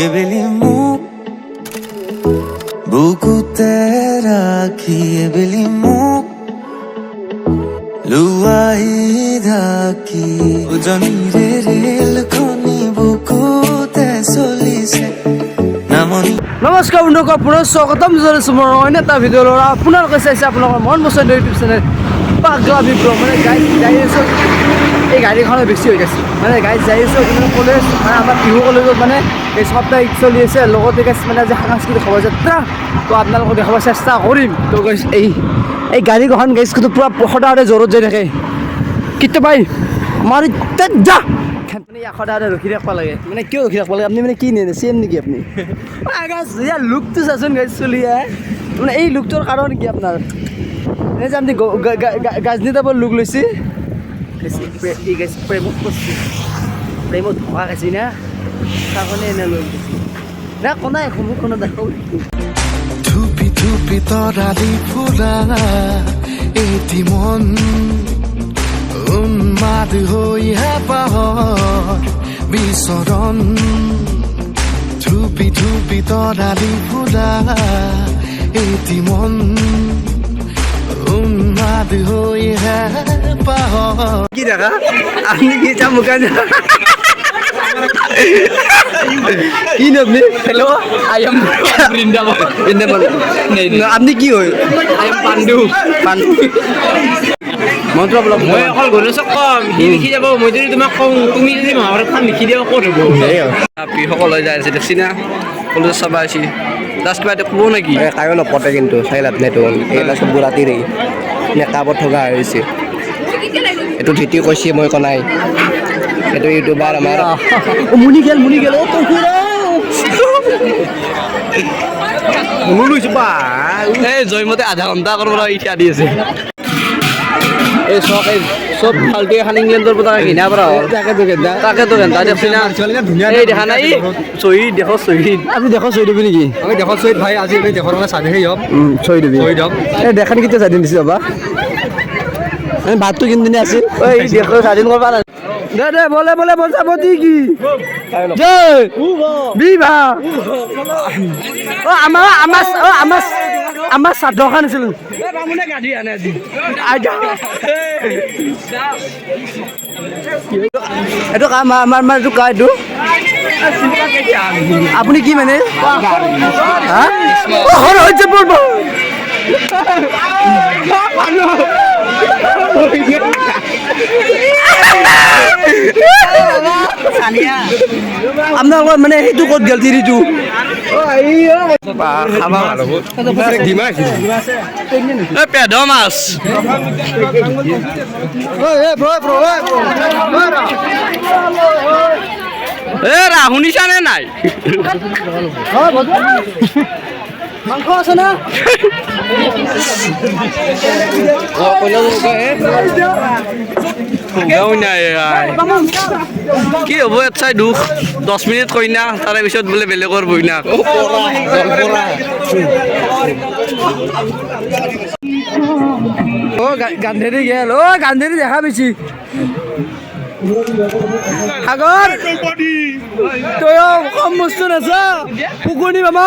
এবেলি মোক বুকুতে ৰাখি এবেলি মোক লুৱাই ঢাকি উজনিৰে ৰেলখনি বুকুতে চলিছে নামনি। নমস্কাৰ বন্ধুসকল, পুনৰ স্বাগতম জনাইছোঁ মোৰ অন্য এটা ভিডিঅ' ল'ৰা আপোনালোকে চাইছে আপোনালোকৰ মন পচন্দ ইউটিউব চেনেল পাগলা বিপ্লৱ। মানে গাড়ী যাই আছোঁ, এই গাড়ীখনে বেছি হৈ গৈছে। মানে গাড়ীত যাই আছোঁ কলেজ, মানে আমাৰ বিহু কলেজত মানে এই সাপ্তাহিক চলি আছে। লগতে মানে আজি সাংস্কৃতিক শোভাযাত্ৰা, তো আপোনালোকক দেখাব চেষ্টা কৰিম। তো এই গাড়ীখন গাইজটো পূৰা সদায় জোৰত যাই থাকে। কেতিয়াবা মাৰি যা মানে সদায় ৰখি ৰাখিব লাগে। মানে কিয় ৰখি ৰাখিব লাগে? আপুনি মানে কি নিয়ে চেম নেকি আপুনি? ইয়াৰ লুকটো চাচোন গাইজ চলি মানে এই লুকটোৰ কাৰণ কি আপোনাৰ? এনে যে আপুনি গাজনী টাইপৰ লুক লৈছে, এই গাইজ প্ৰেমত কৰিছে, প্ৰেমত ধোকা খাইছে না, তাৰ কাৰণে এনে লৈ গৈছে না। কোনাই সন্মুখখনত দেখাওঁ ধুপি ধুপি তৰালি ফুৰা এটি মন উন্মাদ হৈ হেঁপাহৰ বিচৰণ। ধুপি ধুপি তৰালি ফুৰা এটি মন উন্মাদ হৈ হেঁপাহৰ। কি দেখা আপনি কি চামুকা কি আপনি? Hello', I am Vrindavan. Vrindavan আপনি কি হয়? I am Pandu. পাণ্ডু মন্ত্ৰ ব্লগ। মই অকল গণেশক কম, সি লিখি যাব। মই যদি তোমাক কওঁ, তুমি যদি মহাভাৰতখন লিখি দিয়া ক'ত হ'ব? সকলো যাই আছে দেখছি না, কলেজ চাবা আছি। লাষ্ট কিবা এটা ক'ব নেকি? কায়ো নপতে কিন্তু চাই লাভ নাইতো। এইবিলাক চব ৰাতিৰে মেকআপত থকা হৈছে। এইটো ধুতি কৈছে, মই কোৱা নাই। এইটো ইউটিউবাৰ আমাৰ মুনি গেল এই জয়মতে আধা ঘণ্টা কৰিব ইচ্ছা দি আছে। এই চক এই চব ফাল্টু এখন ইংলেণ্ডৰ পৰা ঘিনা পৰা তাকেতো ঘেণ্টা দেখছি না। এই দেখা নাই শ্বহীদ, দেশৰ শ্বহীদ। আপুনি দেশৰ শ্বহীদ হবি নেকি? আমি দেশৰ চহিত ভাই, আজি আমি দেশৰ কাৰণে স্বাধীন হম। শ্বহীদ হবি। এই দেখান কেতিয়া স্বাধীন দিছে বাবা? ভাতটো কিনদিনে আছিল। এই দেশৰ স্বাধীন কৰবা না দে বলে বজাবতি কি জয় বিভা। আমাৰ শ্ৰাদ্ধখান আছিল। এইটো আমাৰ এইটো কা এইটো আপুনি কি মানে আপোনালোকৰ মানে সেইটো ক'ত গেল তিৰিটো? পেধ মাছ শুনিছানে নাই? মাংস আছে না? কি হ'ব ইয়াত চাই দুখ 10 মিনিট কইনা, তাৰে পিছত বোলে বেলেগৰ বইনা। গান্ধেৰি গেল। গান্ধেৰি দেখা পাইছি সাগৰ তই কম বস্তু নাছা পুকুনি মামা।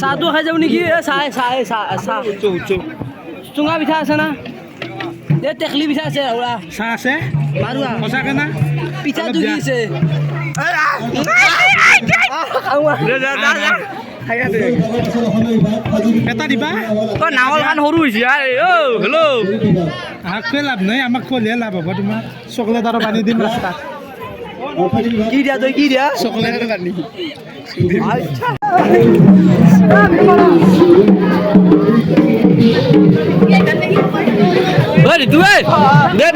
চাহটো খাই যাব নেকি? চাহ চুঙা পিঠা আছে না? এই টেকলি পিঠা আছে। চাহ আছে মাৰোৱা সঁচাকে না? পিঠাটো কি আছে? এটা দিবা। নাঙলখন সৰু হৈছে। হেল্ল', হাককৈ লাভ নাই, আমাক খোৱালেহে লাভ হ'ব। তোমাৰ চকলেট আৰু পানী দিম ৰাস্তাত। কি দিয়া তই কি দিয়া? চকলেট আৰু পানী। দে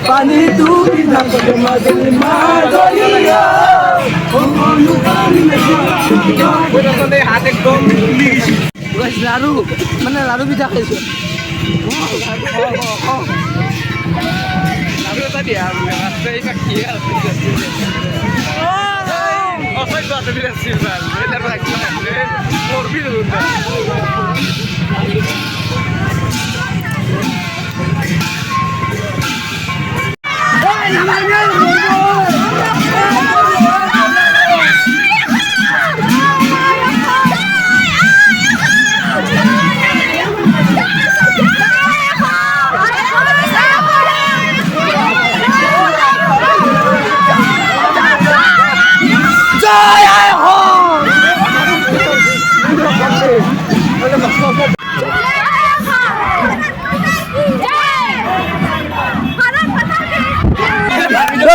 পানী হাত একদম লাৰু মানে লাৰু পিঠা খাইছোঁ আৰু এটা দিয়া আছে এইটা কি আছে অসহ্য আছে বিৰাট সিলভাৰ এটা ৰাখতে আছে কৰবি না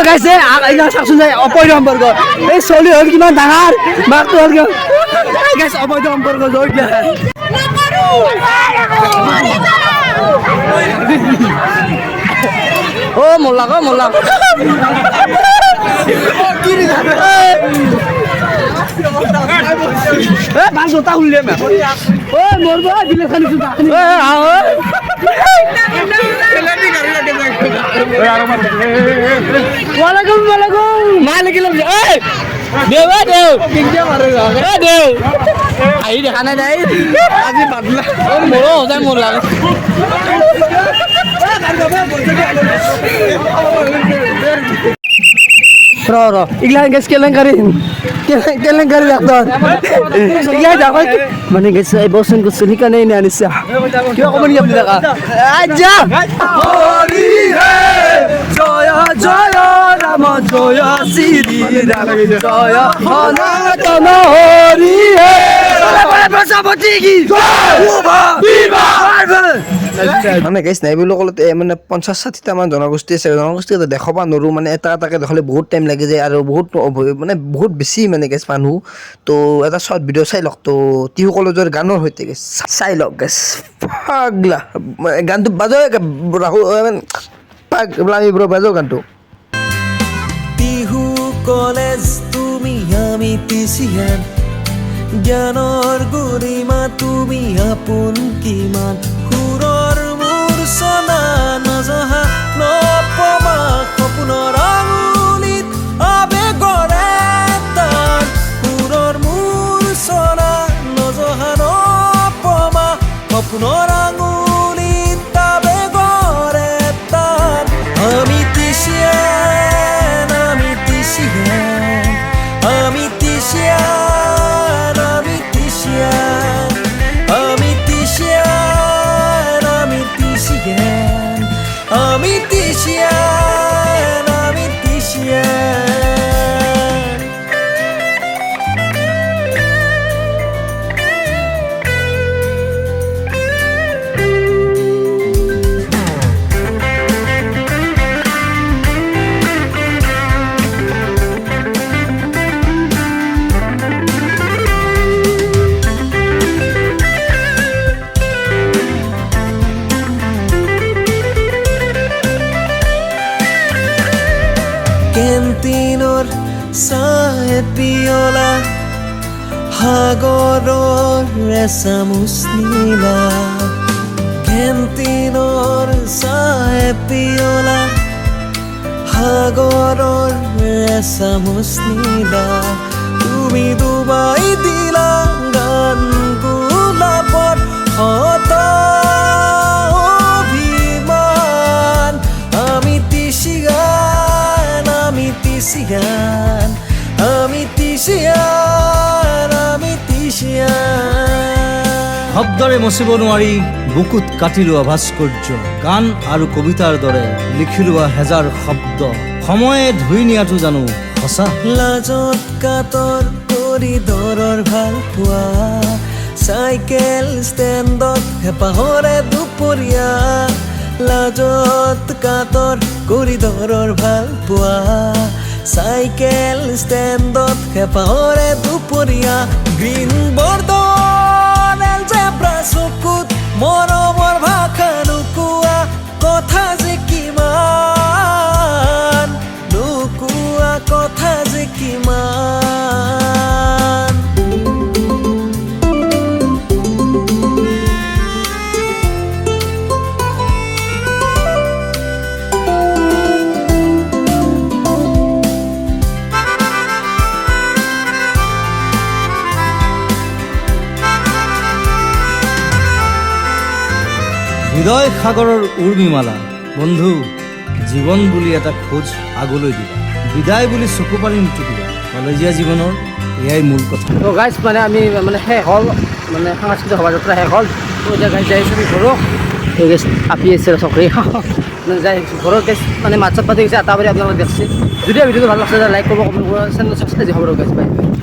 গাইছে চাকচোন যায় অবৈধ সম্পৰ্ক এই চলি হ'ল কিমান ডাঙৰ মাকটো হ'ল কিমান গাইছে অবৈধ সম্পৰ্ক জড়িত অ মল্লাক ভাল জোতা খুলিলে মৰব বিলে খালি আহি দেখা নাই নাই আজি বাদলা মোৰো সজাই মোৰ লাগে ৰ এগলা গেছ কেলেংকাৰী লাগতো এগলা যাবা মানে গেছ এই বসন কো সুনি কানে নে আনিছা কিয় কমনি আপনি দেখা আজা হরি হে জয় জয় রাম জয় শ্রী রাম জয় সনাতন হরি হে প্রজাপতি কি মানে গাইছ নাই বুলি ক'লে মানে 50-60টা মান জনগোষ্ঠী আছে জনগোষ্ঠী দেখাব নোৱাৰোঁ মানে এটা এটাকৈ দেখালে বহুত টাইম লাগি যায় আৰু মানে বহুত বেছি মানে গাইছ মানুহ তো এটা শ্বৰ্ট ভিডিঅ' চাই লওক তো টিহু কলেজৰ গানৰ সৈতে গাইছ চাই লওক গাইছ পাগলা গানটো বাজয় পাগলা আমি ব্ৰ বাজো গানটো টিহু কলেজ তুমি আমি পিছিয়ান জ্ঞানৰ গৰিমা তুমি আপোন কিমান সুৰৰ মোৰ চনা নজহা নপমা সপোনৰ আঙুলিত আবেগৰে টান সুৰৰ মোৰ চনা নজহা নপমা সপোনৰ আঙুলিত আবেগৰে টান আমি তিছিয়ান আমি তিছিয়ান আমি তিছিয়ান কেণ্টিনৰ চাহে পিয়লা সাগৰৰ এচামুচ নীলা কেণ্টিনৰ চাহে পিয়লা সাগৰৰ এচামুচ নীলা তুমি ডুবাই দিলা গান গোলাপত হত অভিমান আমি তিছিয়ান আমি তিছিয়ান আমি তিছিয়ান আমি তিছিয়ান শব্দৰে মচিব নোৱাৰি বুকুত কাটি লোৱা ভাস্কৰ্য গান আৰু কবিতাৰ দৰে লিখি লোৱা হেজাৰ শব্দ সময়ে ধুই নিয়াটো জানো সঁচা লাজত কাতৰ কৰিডৰৰ ভাল পোৱা চাইকেল ষ্টেণ্ডত হেঁপাহৰে দুপৰীয়া লাজত কাতৰ কৰিডৰৰ ভাল পোৱা চাইকেল ষ্টেণ্ডত হেঁপাহৰে দুপৰীয়া গ্ৰীণ বৰ্ডৰ এলজেব্ৰা চকুত মৰমৰ ভাষা নোকোৱা কথা যে কিমান নোকোৱা কথা যে কিমান হৃদয় সাগৰৰ উৰ্মিমালা বন্ধু জীৱন বুলি এটা খোজ আগলৈ দিবা বিদায় বুলি চকু পানী নুটুকিবা কলেজীয়া জীৱনৰ এয়াই মূল কথা তো গাইজ মানে আমি মানে শেষ হ'ল মানে সাংস্কৃতিক শোভাযাত্ৰা শেষ হ'ল তো এতিয়া গাইজ যাই আছোঁ আমি ঘৰত তো গেছ আপি আছে চকৰি মানে যাই আহিছোঁ ঘৰত গেছ মানে মাত চাত পাতি গৈছে আটা পাৰি আপোনালোকে দেখছে যদি ভিডিঅ'টো ভাল লাগছে লাইক কৰিব কমেণ্ট কৰিব চেনেল ছাবস্ক্ৰাইব হ'ব গাইজ বাই